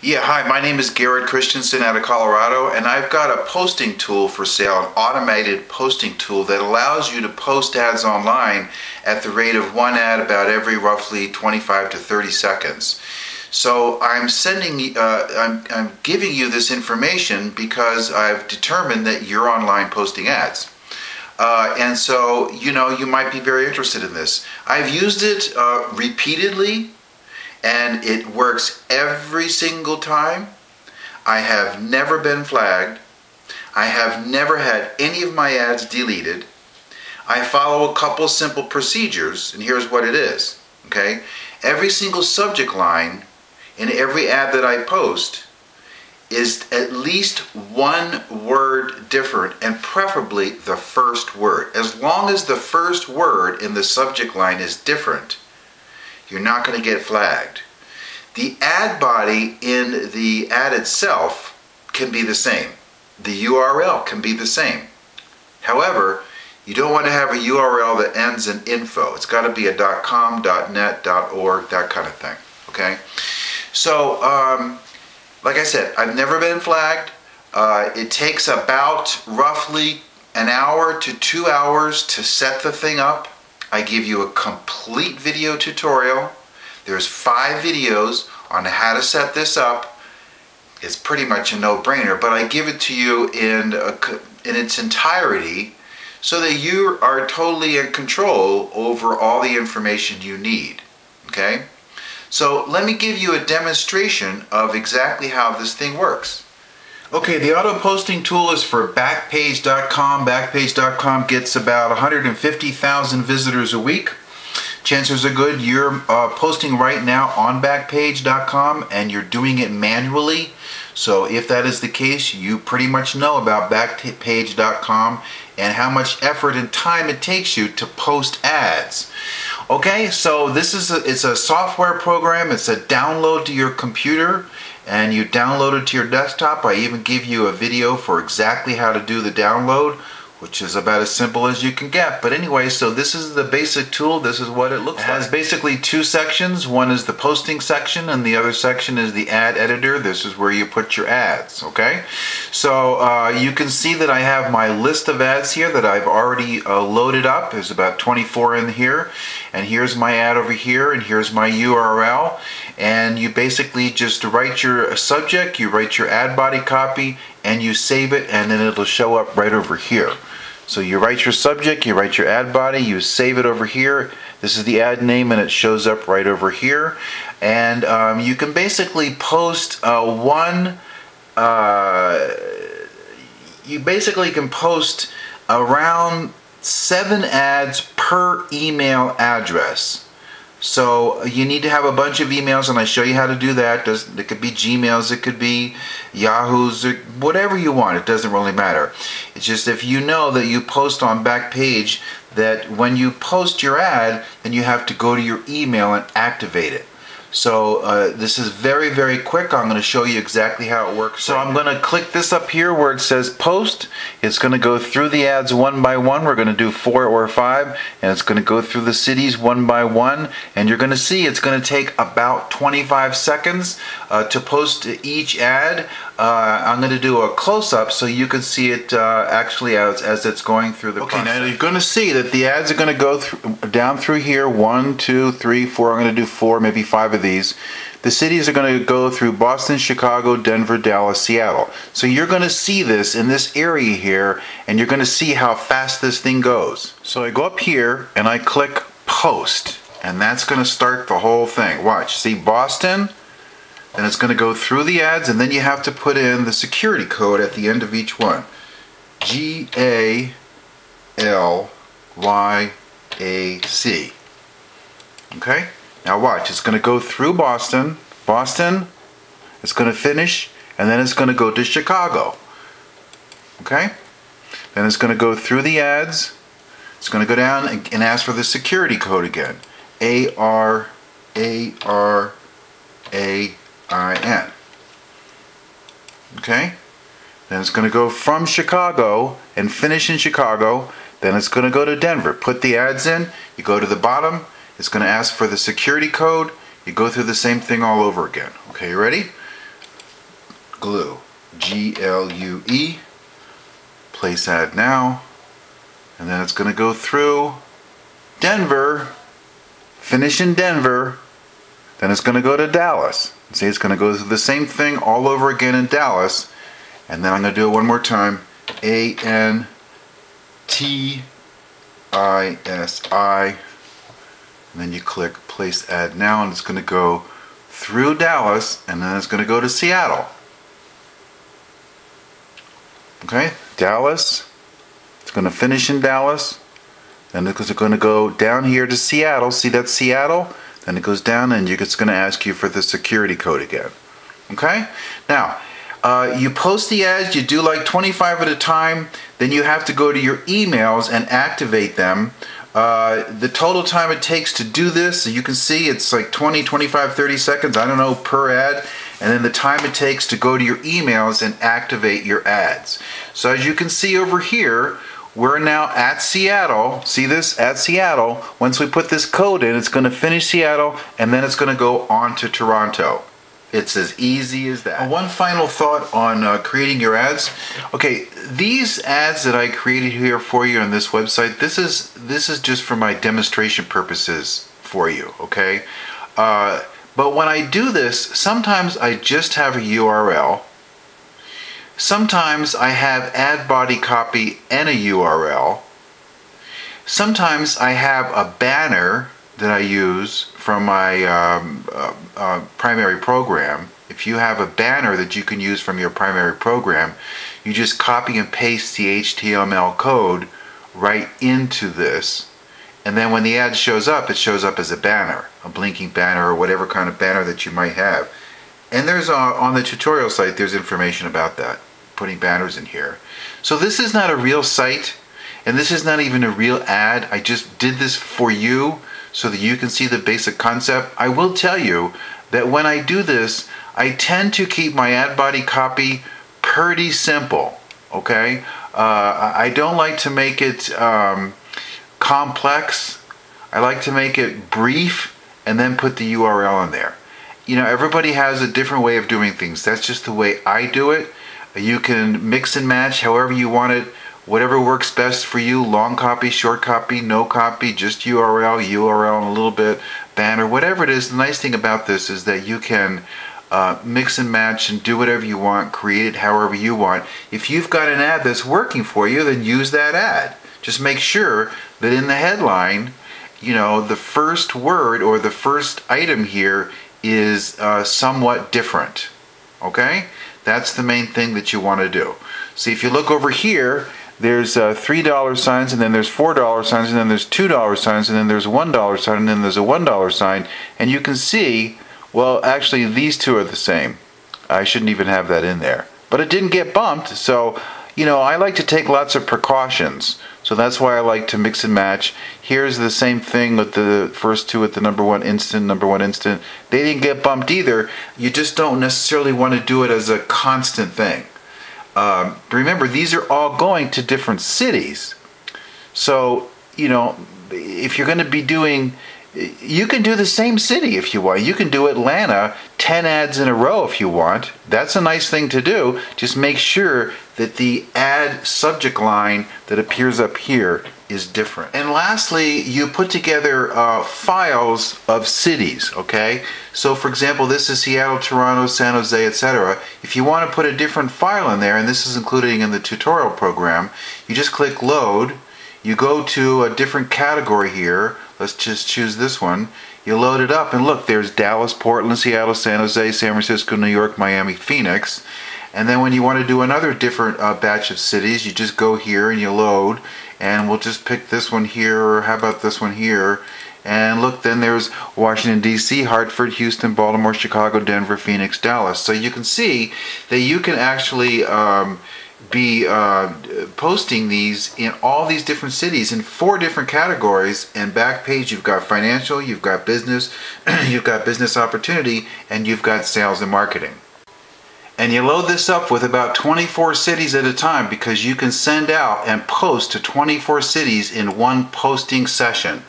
Yeah, hi, my name is Garrett Christensen out of Colorado, and I've got a posting tool for sale, an automated posting tool that allows you to post ads online at the rate of one ad about every roughly 25 to 30 seconds. So I'm giving you this information because I've determined that you're online posting ads. And so, you might be very interested in this. I've used it repeatedly, and it works every single time. I have never been flagged. I have never had any of my ads deleted. I follow a couple simple procedures, and here's what it is. Okay? Every single subject line in every ad that I post is at least one word different, and preferably the first word. As long as the first word in the subject line is different, you're not going to get flagged. The ad body in the ad itself can be the same. The URL can be the same. However, you don't want to have a URL that ends in info. It's got to be a .com, .net, .org, that kind of thing. Okay? So, like I said, I've never been flagged. It takes about roughly an hour to 2 hours to set the thing up. I give you a complete video tutorial. There's 5 videos on how to set this up. It's pretty much a no-brainer, but I give it to you in its entirety so that you are totally in control over all the information you need. Okay? So let me give you a demonstration of exactly how this thing works. Okay, the auto posting tool is for Backpage.com. Backpage.com gets about 150,000 visitors a week. Chances are good you're posting right now on Backpage.com and you're doing it manually. So if that is the case, you pretty much know about Backpage.com and how much effort and time it takes you to post ads. Okay, so it's a software program. It's a download to your computer, and you download it to your desktop. I even give you a video for exactly how to do the download, which is about as simple as you can get. But anyway, so this is the basic tool. This is what it looks like. It has basically 2 sections. One is the posting section, and the other section is the ad editor. This is where you put your ads, okay? So you can see that I have my list of ads here that I've already loaded up. There's about 24 in here. And here's my ad over here, and here's my URL. And you basically just write your subject, you write your ad body copy, and you save it, and then it'll show up right over here. So you write your subject, you write your ad body, you save it over here. This is the ad name, and it shows up right over here. And you can basically post you basically can post around 7 ads per email address. So you need to have a bunch of emails, and I show you how to do that. It could be Gmails, it could be Yahoos, or whatever you want. It doesn't really matter. It's just if you know that you post on Backpage, that when you post your ad, then you have to go to your email and activate it. So this is very, very quick. I'm going to show you exactly how it works. So I'm going to click this up here where it says post. It's going to go through the ads one by one. We're going to do 4 or 5, and it's going to go through the cities one by one. And you're going to see it's going to take about 25 seconds to post each ad. I'm going to do a close-up so you can see it actually as it's going through the process. Okay, now you're going to see that the ads are going to go down through here. 1, 2, 3, 4. I'm going to do 4, maybe 5 of these. The cities are going to go through Boston, Chicago, Denver, Dallas, Seattle. So you're going to see this in this area here, and you're going to see how fast this thing goes. So I go up here and I click post, and that's going to start the whole thing. Watch, see Boston, and it's going to go through the ads, and then you have to put in the security code at the end of each one. GALYAC. Okay? Now watch, it's going to go through Boston, it's going to finish, and then it's going to go to Chicago. Okay? Then it's going to go through the ads, it's going to go down and ask for the security code again. ARARAIN. Okay? Then it's going to go from Chicago and finish in Chicago. Then it's going to go to Denver. Put the ads in, you go to the bottom, it's going to ask for the security code. You go through the same thing all over again. Okay, you ready? glue, Glue, place ad now, and then it's going to go through Denver, finish in Denver, then it's going to go to Dallas. See, it's going to go through the same thing all over again in Dallas, and then I'm going to do it one more time, ANTISI, and then you click place ad now, and it's going to go through Dallas, and then it's going to go to Seattle. Okay, Dallas, it's going to finish in Dallas, then it's going to go down here to Seattle. See, that's Seattle. Then it goes down, and it's going to ask you for the security code again. Okay? Now, you post the ads, you do like 25 at a time, then you have to go to your emails and activate them. The total time it takes to do this, you can see it's like 20, 25, 30 seconds, I don't know, per ad. And then the time it takes to go to your emails and activate your ads. So as you can see over here, we're now at Seattle. See this? At Seattle. Once we put this code in, it's going to finish Seattle, and then it's going to go on to Toronto. It's as easy as that. One final thought on creating your ads. Okay, these ads that I created here for you on this website, this is just for my demonstration purposes for you, okay? But when I do this, sometimes I just have a URL. Sometimes I have ad body copy and a URL. Sometimes I have a banner that I use from my primary program. If you have a banner that you can use from your primary program, you just copy and paste the HTML code right into this. And then when the ad shows up, it shows up as a banner, a blinking banner or whatever kind of banner that you might have. And there's on the tutorial site, there's information about that, putting banners in here. So this is not a real site, and this is not even a real ad. I just did this for you so that you can see the basic concept. I will tell you that when I do this, I tend to keep my ad body copy pretty simple, okay? I don't like to make it complex. I like to make it brief and then put the URL in there. You know, everybody has a different way of doing things. That's just the way I do it. You can mix and match however you want it, whatever works best for you, long copy, short copy, no copy, just URL and a little bit, banner, whatever it is. The nice thing about this is that you can mix and match and do whatever you want, create it however you want. If you've got an ad that's working for you, then use that ad. Just make sure that in the headline, you know, the first word or the first item here is somewhat different. Okay? That's the main thing that you want to do. See, if you look over here, there's $3 signs, and then there's $4 signs, and then there's $2 signs, and then there's a $1 sign, and then there's a $1 sign. And you can see, well, actually, these two are the same. I shouldn't even have that in there. But it didn't get bumped, so, you know, I like to take lots of precautions. So that's why I like to mix and match. Here's the same thing with the first two with the number one instant. They didn't get bumped either. You just don't necessarily want to do it as a constant thing. Remember, these are all going to different cities. So, you know, if you're going to be doing, you can do the same city if you want. You can do Atlanta 10 ads in a row if you want. That's a nice thing to do. Just make sure that the ad subject line that appears up here is different. And lastly, you put together files of cities, okay? So for example, this is Seattle, Toronto, San Jose, etc. If you want to put a different file in there, and this is included in the tutorial program, you just click load. You go to a different category here. Let's just choose this one. You load it up, and look, there's Dallas, Portland, Seattle, San Jose, San Francisco, New York, Miami, Phoenix. And then when you want to do another different batch of cities, you just go here and you load, and we'll just pick this one here, or how about this one here? And look, then there's Washington, D.C., Hartford, Houston, Baltimore, Chicago, Denver, Phoenix, Dallas. So you can see that you can actually be posting these in all these different cities in 4 different categories. And back page, you've got financial, you've got business, you've got business opportunity, and you've got sales and marketing. And you load this up with about 24 cities at a time, because you can send out and post to 24 cities in one posting session.